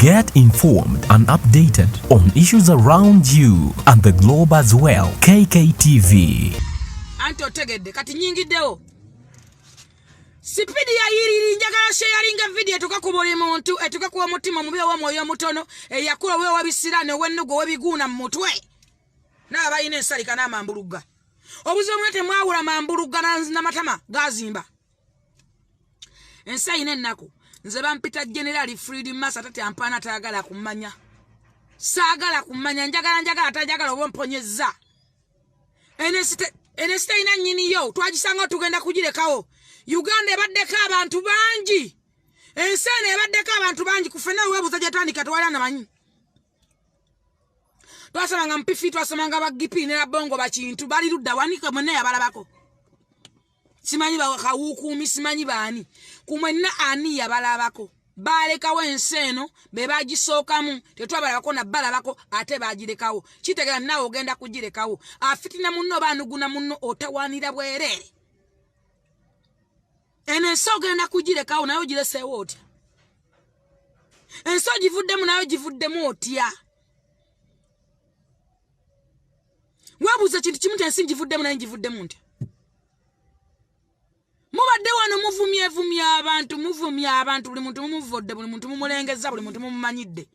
Get informed and updated on issues around you and the globe as well. KKTV. Anto tegedde kati nyingiddewo. Sipidi ya yiri njagala sharinga video tukakubole muntu etukakuwa mutima mubye wa mwoyo mutono yakula wewe wabisirane wennugo webiguna mutwe. Na abayine ensalika n'amambuluga. Obuzo mwete mwawula mambuluga na matama gazimba. Ensa ine nnaku nze bampita General Freedom Massa tate ampana taagala kumanya. Saagala kumanya njagala atajagala obomponyezza. Enesite ina nyini yo twagisanga tugenda kugirekawo. Uganda ebaddeko abantu bangi. Ensene ebaddeko abantu bangi kufena webuza gyatandika twali anamanyi. Twasomanga mpifi twasomanga bagipi ne bongo bakintu bali ludda wanika mwene yabalabako. Simanyi ba kawukumi simanyi bani. Kumwenna ani yabalabako. Balekawo enseno be bagisookamu tetwabalabako na balabako ate bagirekawo. Kitegera nawe ogenda kugirekawo. Afitina munno banuguna munno otawanira bwerere. Enenso ogenda kugirekawo nayo gireseewo otya. Enso givuddemu nayo givuddemu otya. Wabuza kintu kimu tensi givuddemu nayo givuddemu ntya. Mubadde wano muvumya abantu buli muntu mumuvodde buli muntu mumulengeza buli muntu mumumanyidde.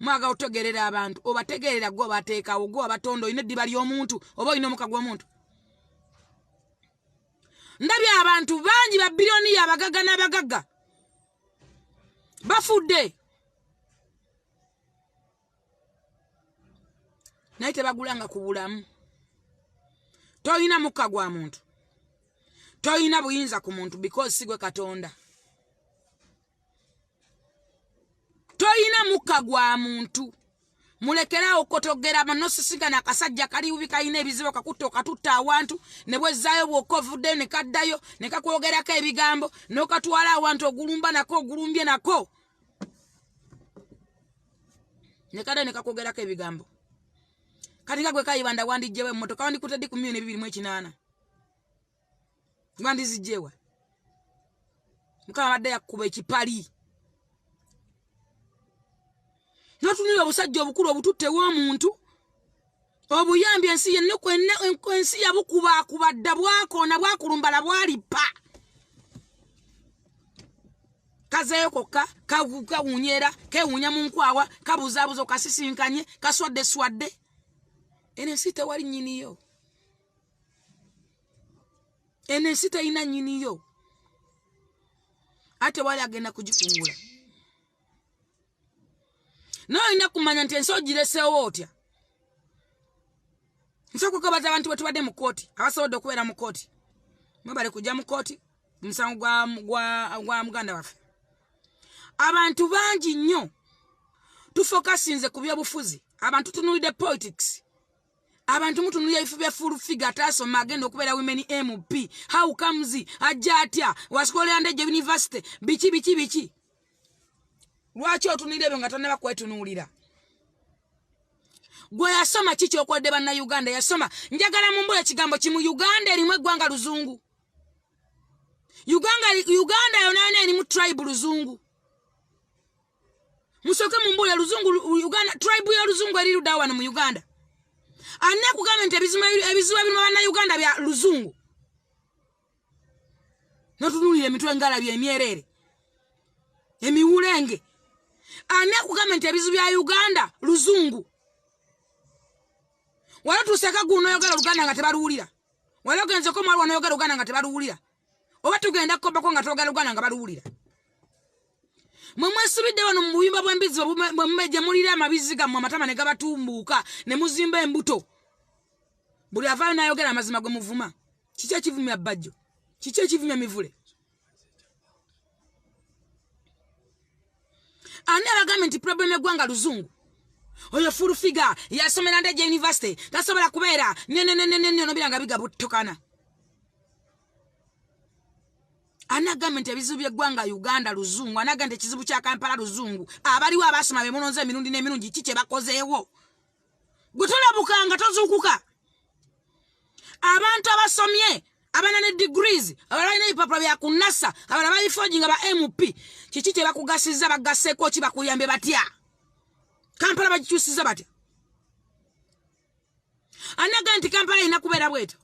Mwaga otogerera abantu obategerera gwo bateekawo gwo abatondo ine ddiba ly'omuntu oba ine omuka gw'omuntu. Ndabye abantu bangi ba bilioni y'abagaga n'abagaga bafudde naye tebagulanga ku bulamu. Toyina mukka gwa muntu, toyina buyinza ku muntu because sigwe Katonda. Toyina mukka gwa muntu. Mulekera okotogera manosisiga na kasajja kali ubika ine ebizibu kakutta awantu ne bwezayo bwokovudde ne kaddayo ne kakwogerako ebigambo n'okatwala awantu ogulumba nako ogulumbye nako ne kadda ne kakwogerako ebigambo. Kati nga gwe kayibanda wandijjewe mmotoka wandikutadde ku 228 wandizijjewa mukama badde yakuba ekipali. Notunira obusajja obukulu obututte w'omuntu obuyambi ensi yenna ensi yabukuba kubadda bwakona bwakulumbala bwalipa kazeyo kokka kawunyera kewunya mu nkwawa kabuzaabuza okasisinkanye kaswadde ensi tewali nnyiniyo. Ensi teyina nnyiniyo ate wali agenda kugifungula. No ina kumanya nti ensi ogireseewo otya. Nsoko kubaza abantu bwe tubadde mu kooti abasobodde okubeera mu kooti mwebale kujja mu kooti musango gwa muganda waffe. Abantu bangi nnyo tufokasinze ku byobufuzi. Abantu tunulidde politics. Abantu mutunulya ifu bya full figure atasoma agenda okubeera women MP. How comes ajja atya wasikole Ndejje University biki. Lwaki otunulira ebyo nga toneba kwetunuulira? Gwe yasoma kiki okodde banna Uganda yasoma. Njagala mumbule ekigambo kimu Uganda erimu eggwanga luzungu. Uganda yona erimu tribe luzungu. Musoke mumbule luzungu Uganda tribe ya luzungu eri ludda wano mu Uganda. Anne kugamba nti ebizibu ebimu banna Uganda bya luzungu. Notunulira emitwe ngala bya emyerere. Emiwulenge. Ane kugamba nti ebizibu bya Uganda luzungu. Wala tuseka guno yogera Uganda nga tebaluwulira. Wala ogenze ko mwali wanayogera Uganda nga tebaluwulira. Oba tugenda kukobako nga twogera Uganda nga baluwulira. Mwe mwesubidde wano mu buyimba bw'embizi bwe mmejje mulira amabiziga mu amatama ne gabatumbuuka ne muzimba embuto. Buli avaayo n'ayogera amazima gwe muvuma. Kiki ekivumya Bajjo? Kiki ekivumya Mivule? Ane abagamba nti problem eggwanga luzungu. Oyo full figure yasomera Ndejje University tasobola kubeera nobira nga bigabuttokana. Anagamba nti ebizibu by'eggwanga Uganda luzungu. Anagamba nti ekizibu kya Kampala luzungu. Abaliwo abasoma be munonze emirundi n'emirundi kiki bakozeewo. Gutulabukanga tozuukuka. Abantu abasomye abana ne degrees abana ne ipapula bya kunasa abana bali forging aba MP kiki kye bakugasiza bagaseko ki bakuyambe batya Kampala bakikyusiza batya anaga nti Kampala ina kubeera bweto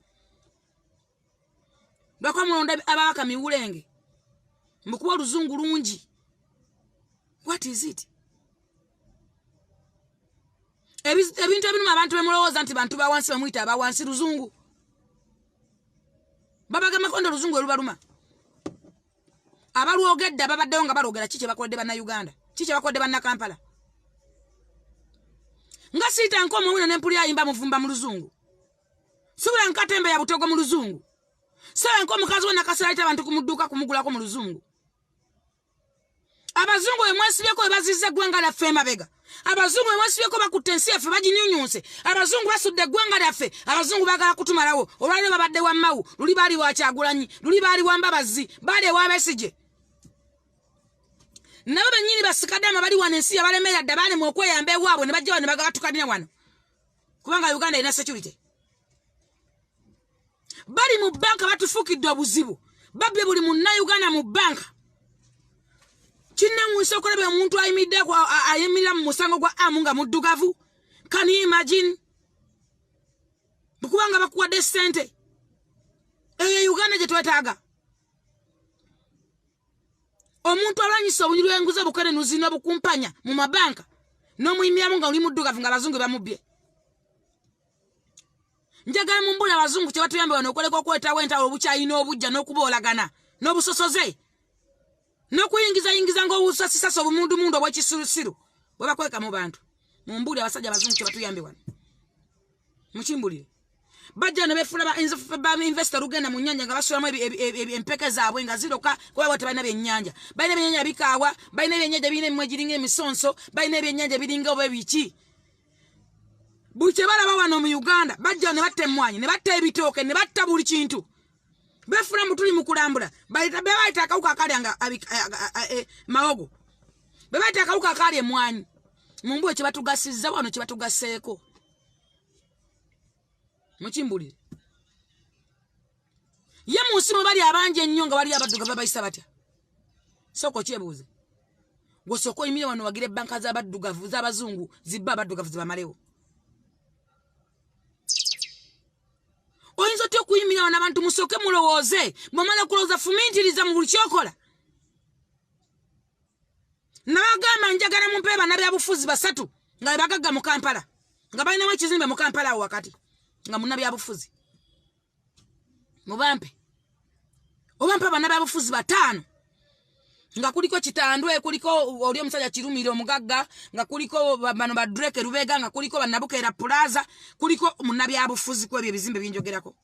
bakwa mulonda ababaka miwulenge mbukuwa luzungu lungi what is it ebintu ebimu abantu bemulowooza nti bantu bawansi bamuyita abawansi luzungu babaga makondo luzungu elubaluma abalwogedde ababaddeyo nga balwogera kiki bakodde banna Uganda kiki bakodde banna Kampala nga siita nko omwino n'empuli ayimba muvumba mu luzungu subula nkatembe ya butogo mu luzungu sawa nko mukazi wona kasalaita abantu kumudduka kumugulako mu luzungu abazungu emwasibyeko bazize gwanga la fema bega abazungu emwasibyeko bakutensi efe bajinyunyunse abazungu basudde gwanga laffe abazungu bagala kutumalawo olwaliro babadde wa mawu luli bali wa Kyagulanyi luli bali wa Mbabazi bali wa Besigye nabo benyini basikadama bali wanensi abalemera dabane mu okweyambe wabwe ne bajja ne bagatukanira wano kubanga Uganda ina security bali mu banka batufukidde obuzibu babbe buli munna Uganda mu banka kinna munsi okulaba omuntu ayimidde kwa ayimira mu musango gwa amunga muddugavu can you imagine bukubanga bakuwadde sente Uganda gye twetaaga omuntu alwanyisa obunyiri bw'enguzi bukene nuzina bukumpanya mu mabanka n'omuyimiramu nga oli muddugavu nga abazungu bamubye njagala mumbula abazungu kye batuyambe wano okoleka okwetawo entalo obukyayina obujja n'okuboolagana n'obusosoze n'okuyingiza ng'obusasisasa obumundu obw'ekisirusiru bwe bakweka mu bantu mumbuli abasajja abazungu kye batuyambe wano mukimbulire bajja ne befula ba investor lugenda mu nnyanja nga basulamu empeke zaabwe nga ziroka kuba bo tebalina byennyanja balina ebyennyanja bikaawa balina ebyennyanja birina emimwe giringa emisonso balina ebyennyanja biringa oba ebiki buli kye balaba wano mu Uganda bajja ne batta emmwanyi ne batta ebitooke ne batta buli kintu befula mu tuli mu kulambula bebayita akawuka akali nga mawogo bebayita akawuka akali emmwanyi mumbuwe kye batugasizza wano kye batugaseeko mukimbulire ye munsi mwe bali abangi ennyo nga bali abaddugavu babayisa batya soko kyebuuze gwosooka oyimire wano wagira ebbanka z'abaddugavu z'abazungu zibba abaddugavu zibamalewo oyinza otya okuyimira wano abantu musooke mulowooze bwemala okulowooza fumintiriza mu buli kyokola nabagamba njagala mumpe bana byabufuzi basatu nga bebagagga mu Kampala nga balinamu ekizimbe mu Kampala awo wakati nga muna byabufuzi mubampe obampe bana byabufuzi batano nga kuliko Kitandwe kuliko oli omusajja Kirumire omugagga nga kuliko bano ba Drake Rubega nga kuliko banabukeera Plaza kuliko muna byabufuzi kwebyo ebizimbe binjogerako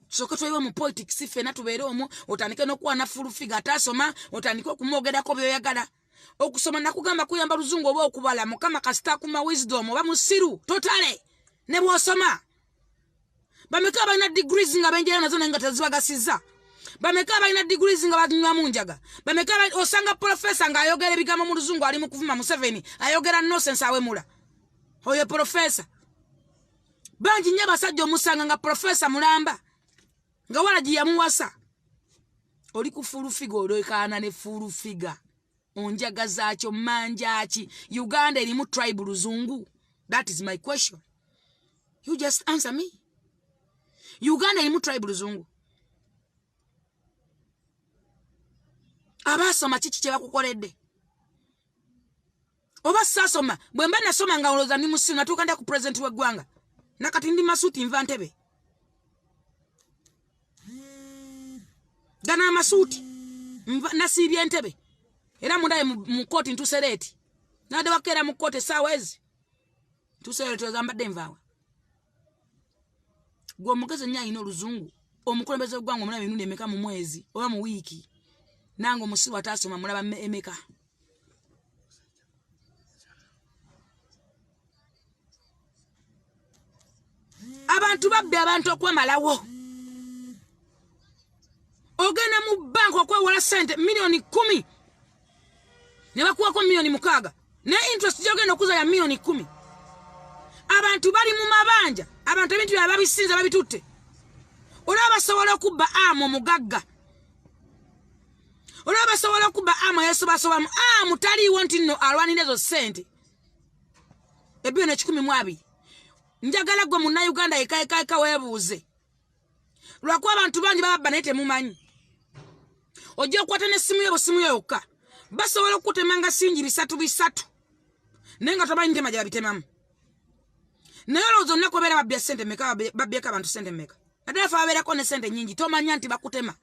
soko twayiwa mu politics fena tubeere omwo otandike n'okuwana full figure atasoma otandike okumwogerako byoyagala okusoma nakugamba kuyamba luzungu oba okubala mukama kasita kuma wisdom oba musiru totale ne bwosoma bameka balina degrees nga benjera nazo nga tezibagasiza bameka balina degrees nga banywa munjaga bameka osanga professor nga ayogera ebigambo mu luzungu ali mu kuvuma mu 7 ayogera nonsense awemula oyo professor banji nya basajja omusanga nga professor mulamba nga walaji yamuwasa oli ku full figure olekana ne full figure onjaga zaakyo manjaki Uganda erimu tribe luzungu that is my question. You just answer me. Uganda ilimu tribe luzungu. Abasoma chichi kye bakukoledde. Oba sasoma, bwemba nasoma nga oloza ndi musina natuka nda ku president w'eggwanga. Nakati ndi masuti nva Ntebe. Gana masuti nasibye Ntebe. Era mundaye mu koti ntusereti. Nade wakera mu koti sawezi. Tusereti ozambadde nvawa. Gwo mugeze nya ino luzungu omukulembeze gwangu mulaba bintu emeka mu mwezi oba mu wiki nango musiru atasoma mulaba emeka abantu babbe abantu okwamalawo ogenda mu banko okwewala sente milioni 10 ne bakuwako milioni 6 ne interest jogenda okuza ya milioni 10 abantu bali mu mabanja abantu ebintu babisinza babitutte olaba sobola kubba amo mugagga olaba sobola kubba amo yesu basoba taliwo nti no alwanira ezo sente ebyo ne 12 njagala gwe munna Uganda eka weebuuze lwakuba abantu bangi babba naye temumanyi ojja okukwata n'essimu simu yokka basobola okutemanga singi 3 naye nga tomanyi ntema gye babitemamu naye olowooza olunaku obeera babbya sente meka babbyeko abantu sente meka naddala fe babeerako ne sente nyingi tomanya nti bakutema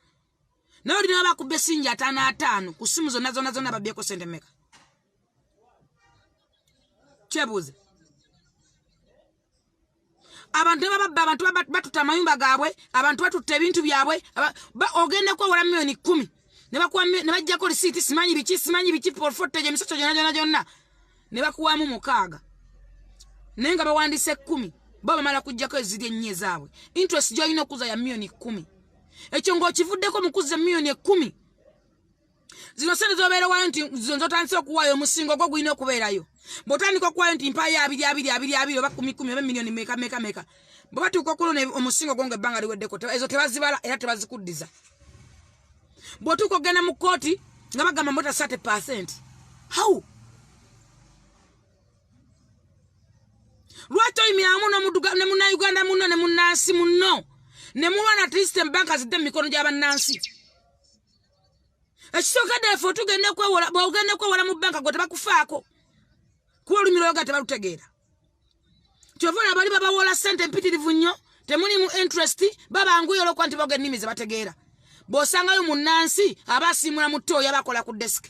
naye olina bakubba essingi 5 ku simu zonna babbyeko sente meka kyebuuze abantu batuta amayumba gaabwe abantu batuta ebintu byabwe ogenda kwewola milioni 10 ne bajjako risiiti simanyi biki porfoteje emisoso gyonna ne bakuwamu 6 naye nga bawandiise 10 bo bamala kujjako eziri ennyo ezaabwe interest gy'olina okuza ya milioni 10 ekyo ng'okivuddeko mu kuzza milioni 10 zino sente z'obeera waayo nti zotandise okuwaayo omusingo gwo gulina okubeerayo bw'otandika okuwaayo nti mpayo 20 oba 10 oba milioni meka bwe batuuka okulona omusingo gwo ng'ebbanga liweddeko ezo tebazibala era tebazikuddiza bw'otuuka ogenda mu kkooti nga bagamba mbota 30%. How? Lwaki oyimiramu ne munnauganda munno ne munnansi munno ne mulwana at least embanka zidde mu mikono gy'abannansi ekisookedde efe otugenda kwewola mu banka gwe tebakufaako kuba olumiro yoga tebalutegeera kyovola bali babawola sente mpitirivu nnyo temulimu interest babanguyo olwokuba nti boga ennimi ze bategeera bw'osangayo munnansi aba asiimula mu ttooyi abakola ku desk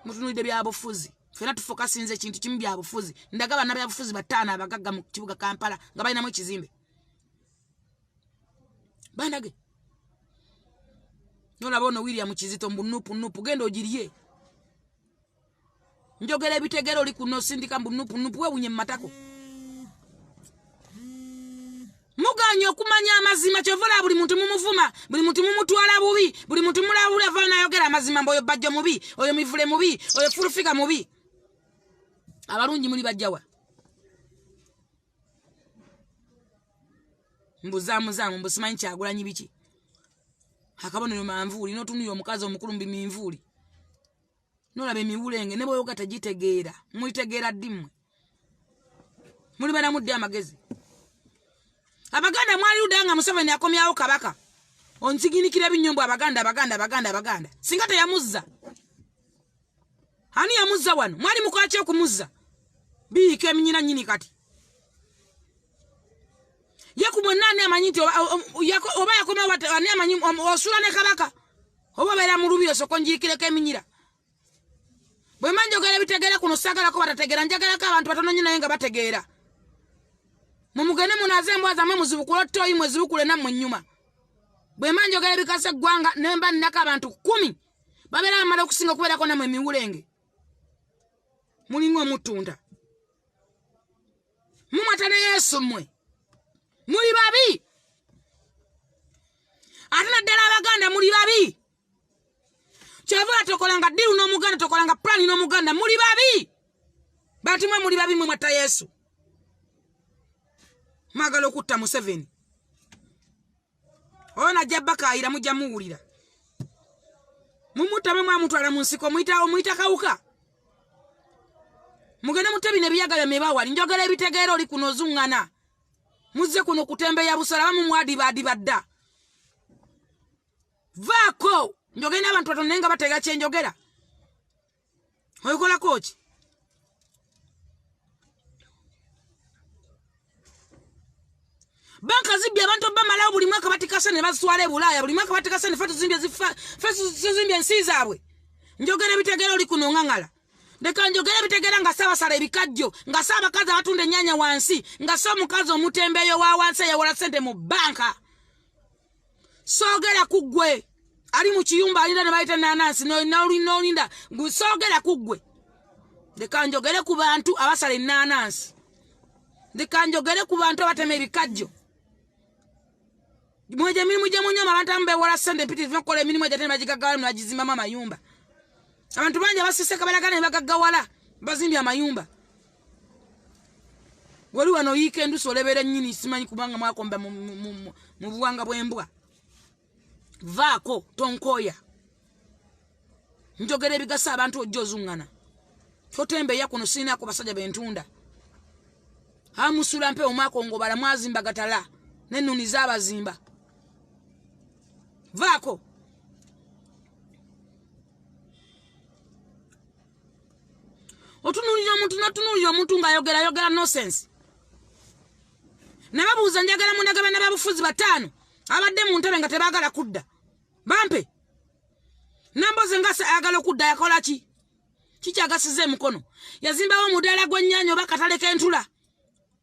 mutunulidde byabufuzi fena tufokasinze ekintu kimu byabufuzi ndaga bana byabufuzi 5 abagagga mu kibuga Kampala nga balinamu ekizimbe bandage nolaba ono William Kizito mbunupu genda ogiriye njogera ebitegero oli kuno sindika mbunupu webunye mu matako muganya okumanya amazima kyovola buli muntu mumuvuma buli muntu mumutwala bubi buli muntu mulabula avana ayogera amazima mboyo bajjo mubi oyo mivule mubi oyo furufika mubi abalungi muli bajjawa mbuzamu mbusimanyi kyagulanyi biki akabonero manvuuli notunulira omukazi omukulu mbi minvuuli nolaba emiwulenge ne bwoyoga tagitegeera mwitegeera ddimwe muli bana mudde amagezi abaganda mwali ludanga Museveni akomyawo kabaka onsiginikira ebinyombo abaganda singa teyamuzza ani yamuzza wano mwali mukwaki okumuzza biika eminyina nyini kati yekumwenani amanyi nti oba yakoma ani amanyi osula ne kabaka oba beera mu lubiro soko njikireko eminyira bwe manjogera bitegeera kuno sagalako batategeera njagalako abantu batono nnyo naye nga bategeera mumugene munaze embwa zammwe muzibukula ttooyi mwezibukule nammwe ennyuma bwe manjogera bikasa eggwanga nemba nnako abantu 10 babeera bamala okusinga okubeerako nammwe emiwulenge mulinga omutunda mumata ne Yesu mmwe muli babi ate naddala abaganda muli babi kyavula tokolanga diru n'omuganda tokolanga plani n'omuganda muli babi bantu mwe muli babi mwe mwata Yesu magalo okutta Museveni ona jabaka ayira mujja muwulira mumutame mwamutwala mu nsiko muyita kawuka mugende mutebi ne biyaga byamebawali njogera ebitegeero oli kuno zungana muzze kuno kutembeya busala mumwadibadda vaako njogera abantu batono nga batega kyenjogera oyikola kochi banka zibya abantu bamalawo buli mwaka batikasa ne baswala ebulaya buli mwaka batikasa ne fatu zimbye ensi zaabwe njogera ebitegeero oli kuno ngangala ndeka njogera ebitegeera nga sabasala ebikajjo nga sabakazi abatunda ennyanya wansi nga so omukazi omutembeeyo wa wansi eyawola sente mu banka soogera ku ggwe ali mu kiyumba alinda ne bayita nanansi n'olinda soogera ku ggwe ndeka njogere ku bantu abasala enanansi ndeka njogere ku bantu abatema ebikajjo mweje mirimu gye munyoma abantu amubeewola sente mpitirivu okukola emirimu egyate ne bagigagawala ne bagizimbamu amayumba abantu bangi abasise kabalagana ne bagaggawala bazimbye amayumba wali wano weekend solebera nnyini simanyi kubanga mwakomba mu buwanga bw'embwa vaako tonkoya njogera ebigasa abantu ojjozungana totembe ya kuno sina ko basajja bentunda hamusula mpe omwako ngobala mwazimba gatala nenuni zabazimba vaako otunulira omuntu ng'ayogera nonsense nababuuza njagala mundagaba n'ababufuzi bataano abadde mu ntebe nga tebaagala kudda bampe namboze nga ayagala okudda yakola ki kikyagasiza emukono yazimbawo omudaala gw'ennyaanya oba katale k'entula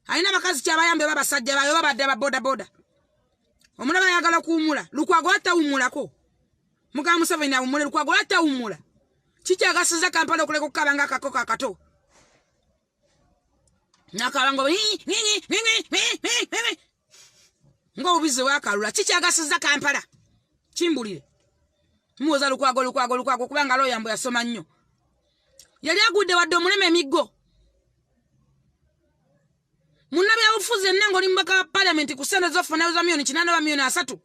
alina bakazi kyabayambe babasajja bayo babadde ababodaboda omulaba ayagala kuwumula Lukwago atawumulako mugamba Museveni awumule Lukwago atawumula kikyagasiza Kampala okuleka okukabanga akakoko akato nakabango ng'obubizi bwakalula kikyagasiza Kampala kimbulire muwoza Lukwago kubanga loyambo yasoma nnyo yali agudde wadde omulema emiggo munnabyabufuzi ennengo oli mubaka wa palamenti ku sente z'ofuna za milioni 8 oba milioni 3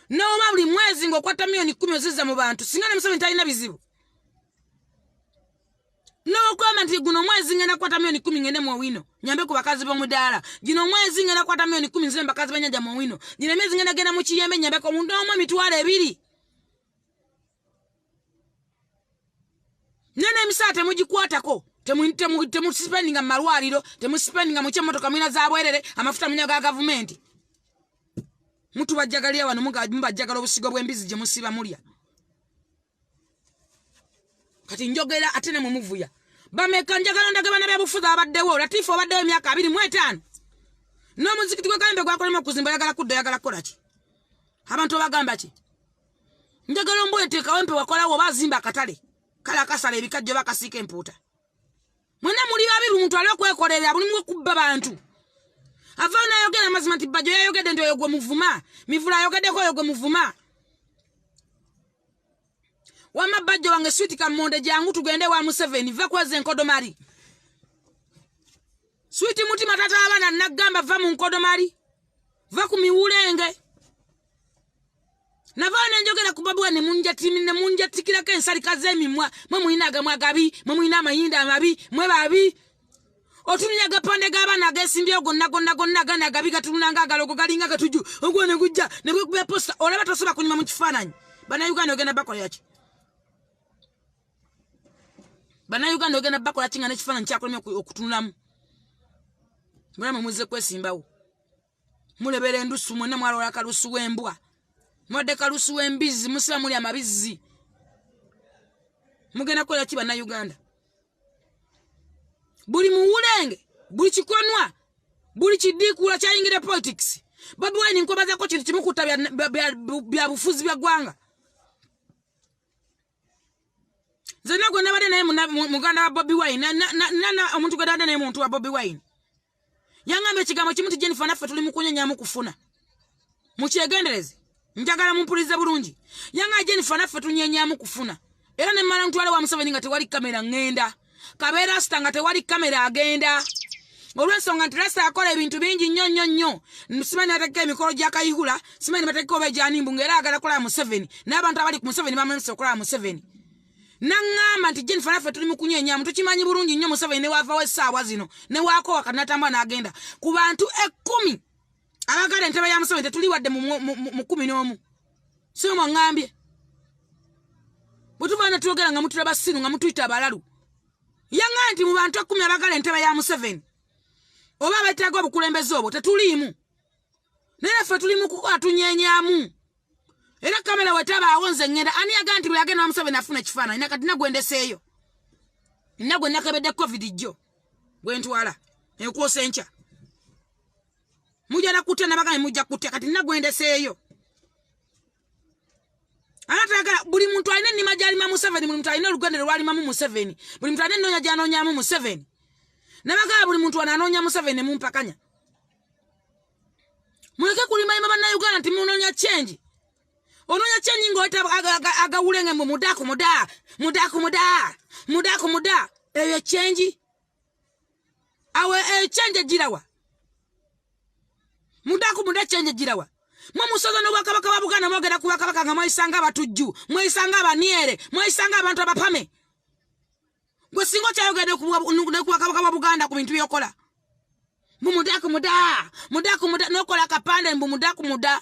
n'oba buli mwezi ng'okwata milioni 10 ozizza mu bantu singa ne Museveni talina bizibu n'okwama nti guno mwezi ngenda kwata milioni 10 ngende mu Owino nyambe ku bakazi b'omudaala gino mwezi ngenda kwata milioni 10 nzire bakazi b'ennyanja mu Owino gino emyezi ngenda genda mu Kiyembe nyambe ko omuntu omu emitwalo 2 nene emisala temugikwatako temuspendinga mu malwaliro temuspendinga mu kyemotoka mwina za bwerere amafuta munya ga gavumenti mutu bajjagalira wano mubajjagala obusigo bw'embizi gye musiba mulya kati njogera ate ne mumuvuya bameka njagala ndagaba n'abyabufuzi abaddewo Latifu abaddewo emyaka 25 n'omuzikiti gwe Kayembe gwakolema okuzimba yagala kudda yagala kukola ki abantu bagamba ki njagala omboye teekawempe wakolawo bazimba akatale kala akasala ebikajjo bakasiika empuuta mwena muli babiri omuntu ali okwekolerera buli mwe kubba bantu avaana ayogera mazima nti bajjo yayogedde nti oyo gwe muvuma mivula ayogeddeko oyo gwe muvuma wama bajjo wange switi kamonde jangu tugende wa Museveni va kweze enkodomari switi mutima tata abana nagamba va mu nkodomari va ku miwulenge navana njogera ku babu ne munjatikira ke ensali kazemi mwe muinaga mwagabi mwe muina mayinda amabi mwe babi otunya gapande gabana gesimbye gonna gana gabi gatunanga galogo galinga gatuju ogwone gujja ne bwe posta olaba tosoba kunyuma mu kifananyi bana Uganda ogenda bakola yaki bana Uganda ogenda bakola kinga ne kifananyi kyakolemye okutunulamu mwana muze kwesimbawo mulebere ndusu mwene mwalola kalusu wembwa mwade kalusu wembizi musiba muli amabizi mugenda kola kiba na Uganda buli muwulenge buli kikonwa buli kidikula kyayingira politics Bobi Wine nkobaza ko kintu kimukuta bya bufuzi bya gwanga zena gwe nabade naye muganda wa Bobi Wine na omuntu gwe naye muntu wa Bobi Wine yangambe kigambo kimuti Jennifer naffe tuli mukunyanya mukufuna mukyegendereze njagala mumpulize bulungi yanga Jennifer naffe tunyenya mukufuna era ne mala ntwale wa Museveni nga tewali kamera ngenda kabera stanga tewali kamera agenda olwensonga nti Rasta akola ebintu bingi nnyo Museveni ataka emikolo gy'akayihula Museveni bataka obejani mbunga era agala kola Museveni n'abantu abali ku Museveni bamemesa okola Museveni nangamba nti Jennifer naffe tuli mukunyenya muntu kimanyi bulungi nnyo Museveni ne wava w'essaawa zino ne waako wakanatamba n'agenda ku bantu 10 abagala entebe ya Museveni tetuli wadde mu 11 sio mwangambye butuvana tuogera nga mutulaba sinu nga mutuyita abalalu yanga nti mu bantu 10 abagala entebe ya Museveni oba betaaga obukulembeze obwo tetuliimu naye ffe tuli mu kukola tunyenyamu era kamera wetaba awonze ngenda ani yaga nti bwe yagenda wa Museveni afuna ekifaananyi nakati nagwendeseeyo nagwe nakebedde covid jjo gwentwala ekwosa enkya mujja nakutya nabagambe mujja kutya kati nagwendeseeyo anatagala buli muntu alina ennima gy'alima Museveni buli muntu alina olugendo lw'alima mu Museveni buli muntu alina ennoonya gy'anoonyaamu Museveni nabagala buli muntu ananoonya Museveni mumpakanya muleke kulimayima bannayuganda nti munoonya change onoonya change ng'oyita agawulenge mbu mudaku muda eyo change awe change girawa Mudaku muda chenye jirawa. Mwamusoza no wakabaka wa Buganda mwogera ku wakabaka nga mwaisanga batujju, mwaisanga abaniere, mwaisanga abantu abapame. Gwe singo kyayogedde ku wakabaka wa Buganda ku bintu byokola. Mudaku muda nokola kapande mudaku muda.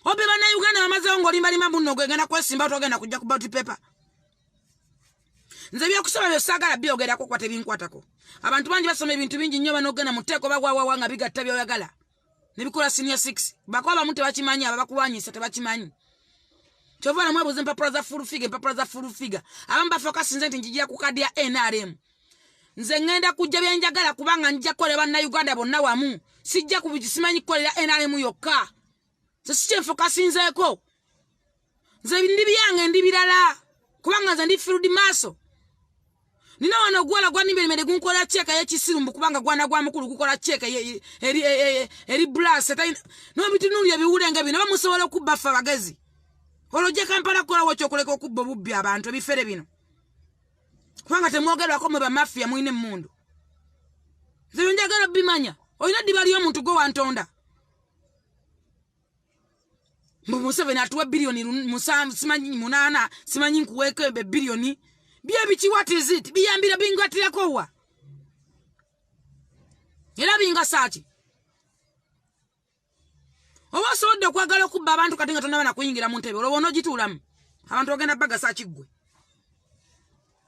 Obe bana Uganda bamaze ngo limba limba bunno gwegenda kwesimba togenda kujja ku ballot paper. Nze byokusoma byosagala byogera ko kwate binkwatako. Abantu bangi basoma ebintu bingi nnyo banogena muteko bagwa nga bigatta byoyagala. Nebikola senior 6. Bakoba mute bakimanyi abakuwanyisa tebakimanyi. Chovana mwebuze mpapula za full figure. Abamba focus nze njijja ku kadi ya NRM. Nze ngenda kujja byenjagala kubanga njja koleba na Uganda bonna wamu. Sijja kubisimanyi kolera NRM yokka. Nze sije focus nzeko. Nze ndibyange ndibirala kubanga nze ndi field maso. Nina wana gwala gwa nimbe mede gunkola cheka y'ekisirumbu kubanga gwana gwa mukulu gukola cheka eri blast no bitunuli ebiwulenge bino bamusobola okubaffa bagezi oloje Kampala kola wochokoleka okubba bubbi abantu ebifere bino kubanga temwogerwako mwe ba mafia muine mmundu zibinjagala bimanya oyina dibali y'omuntu go wantonda Museveni atuwa bilioni simanyi 8 simanyi nkuweke bilioni Biabichi, what is it? Biambira binga tilakowa. Era binga sachi. Owa sodo kwagala kubba abantu katinga tonaba na kuyingira mu ntebe. Olwo onogitulamu. Abantu ogenda baga sachi gwe.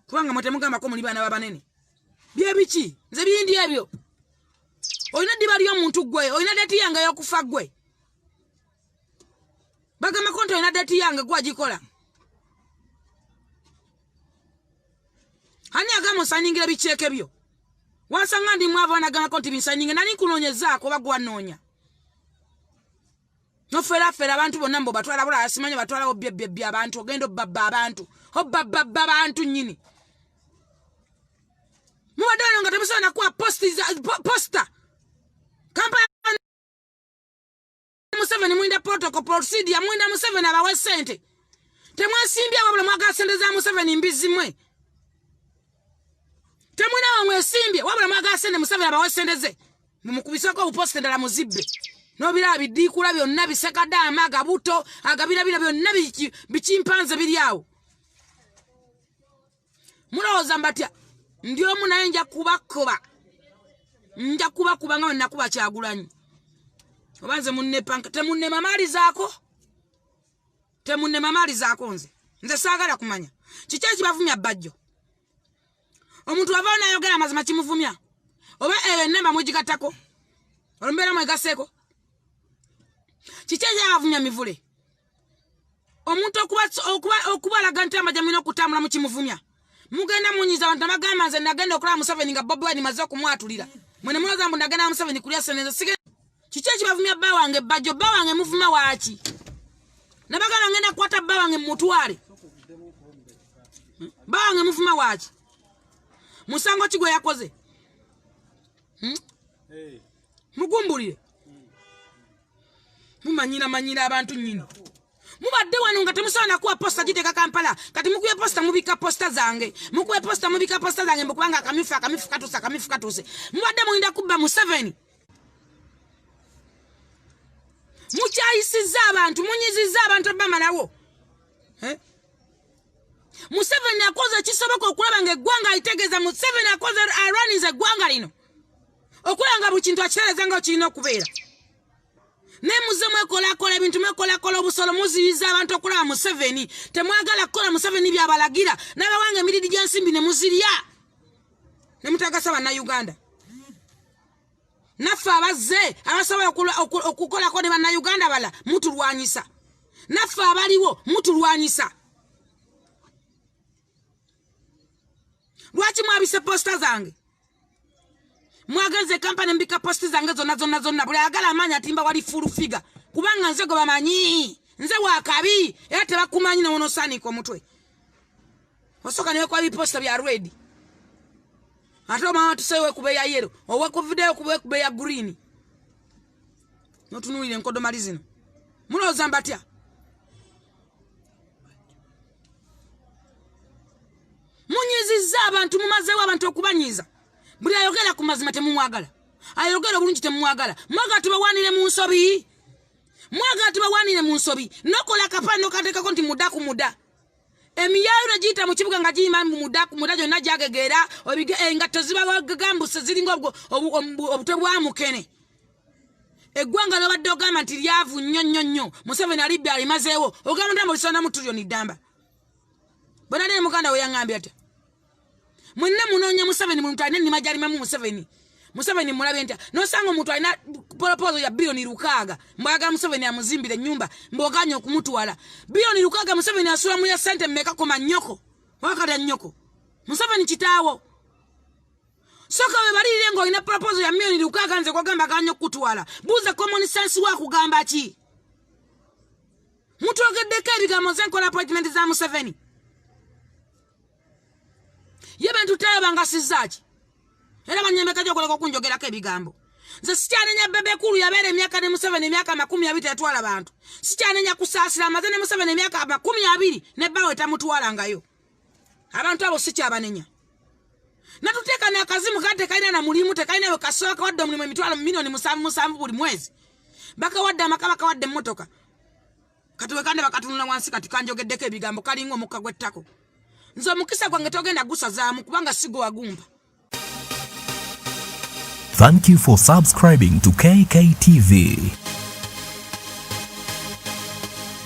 Kubanga mutemugamba ko muli bana babanene. Biabichi, nze bindi ebyo. Oyina dibali y'omuntu gwe, oyina dati yange y'okufa gwe. Baga makonto oyina dati yange gwagikola. Hani agamo saningira bicheke byo. Wasanga ndi mwavana gama konti binsaninge nani kunonyezaako bagwa nonya. No fera abantu bonna mbo batwala bula asimanya batwala obyebye abantu ogendo babba abantu. Obabba abantu nyini. Muwadano nga temusana kuwa posta. Kampala Museveni mwinda protocol procedure mwinda Museveni abawe sente. Temwesimbya wabula mwaga sente za Museveni mbizimwe. Temuna wamwe simbye wabula mwaga sente Museveni abawe sendeze mumukubisako uposte ndala muzibbe nobira bidikula byonna biseka amaga buto agabira byonna bichimpanze biriawo muloza mbatya ndio munaye nja kubakuba nga nakuba kyagulanyi obanze munne panka temunne mamali zako nze saagala kumanya kikyaki bavumya bajjo omuntu abana yogera mazima kimuvumya oba namba mujikatako olombera mwegaseko kicheje avumya mivule omuntu okubalaga ntamba jamino kutambula mu kimuvumya mugenda munyiza abantu bagamba nze nagenda okulaba Museveni nga Bobi Wine maze okumwatulira mwene mwoza mbu nagenda Museveni kulya seneza sige kicheje bavumya bawange bajjo bawange muvuma waaki nabagala ngenda kwata bawange mutwale bawange muvuma waaki Musango kigwe yakoze. Mugumbulire. Mumanyira abantu nyino. Mubadde wano nga temusana kuwa posta giteka Kampala. Kati mukuye posta mubika posta zange. Mukuye posta mubika posta zange mbukubanga kamifu katuse. Mubadde muinda kubba Museveni. Mukyayisiza abantu, munyiziza abantu bamalawo. Museveni akoze kisoboka okulaba nga eggwanga itegeeza Museveni akoze aranize eggwanga lino okulanga buli kintu akitereza nga kirina okubeera ne muze mwekola ebintu mwekola obusolo muziyiza abantu okulaba Museveni temwagala kukola Museveni byabalagira n'abawange emiridi gy'ensimbi ne muzirya ne mutagasa bannayuganda naffe abazze abasobola okukolako ne bannayuganda bala mutulwanyisa naffe abaliwo mutulwanyisa Lwaki mwabise posta zange? Mwagenze kampani mbika posta zange zonna buli agala amanya atimba wali full figure kubanga nze go bamanyi nze wakabi era tebakumanyi na wono saniko mutwe osoka niwe kwa biposta bya red ate mama tusewe kube ya yellow owe ku video kube ya green notunulire enkodo malizino muloza mbatya munyiziza abantu mumazewo abantu okubanyiza buli ayogera ku mazima temumwagala ayogera bulungi temwagala mwagala tubawanire mu nsobi mwagala tubawanire mu nsobi nokola kapando katekako nti mudaku muda emiyayo najita mu kibuga nga jima mu mudaku muda jonna jagegera obige engato ziba gambuse ziringa obutobwa mukene eggwanga lobadde ogamba nti lyavu nnyo Museveni alibbi alimazeewo ogamba ntambo lisonda mu tuliyoni ddamba bwe nali muganda we yaŋŋambye ati mwenna munoonya Museveni muntu alina ennima gy'alimamu Museveni mulabe ntya n'osanga omuntu alina polopozo ya biliyoni 6 mbwagala Museveni amuzimbire ennyumba mboganya okumutwala biliyoni 6 Museveni asula mu ya ssente mmeka koma nnyoko wakata nnyoko Museveni kitaawo soka we balire ngo ina polopozo ya miliyoni 6 nze kwagamba ganyo kutwala buuza common sense wa kugamba ki mutu ogeddeko ebigambo nze nkola appointment za Museveni yebe ntutaba nga sizaki era banyembeka jokoleko kunjogerako ebigambo nze sikyanenya bebe kulu yabeera emyaka ne Museveni emyaka 20 yatwala abantu sikyanenya kusaasira amaze ne Museveni emyaka 20 ne bawe tamutwalangayo abantu abo sikyabanenya natuteeka n'akazimu kate kalina na mulimu tekalina we kasoka kawadde omulimu emitwalo milioni 7 buli mwezi bakawadde amaka bakawadde emmotoka kati we kande bakatunula wansi kati kanjogeddeko ebigambo kalinga omukka gw'ettako nze omukisa gwange togenda gusazaamu kubanga sigo wagumba. Thank you for subscribing to KKTV.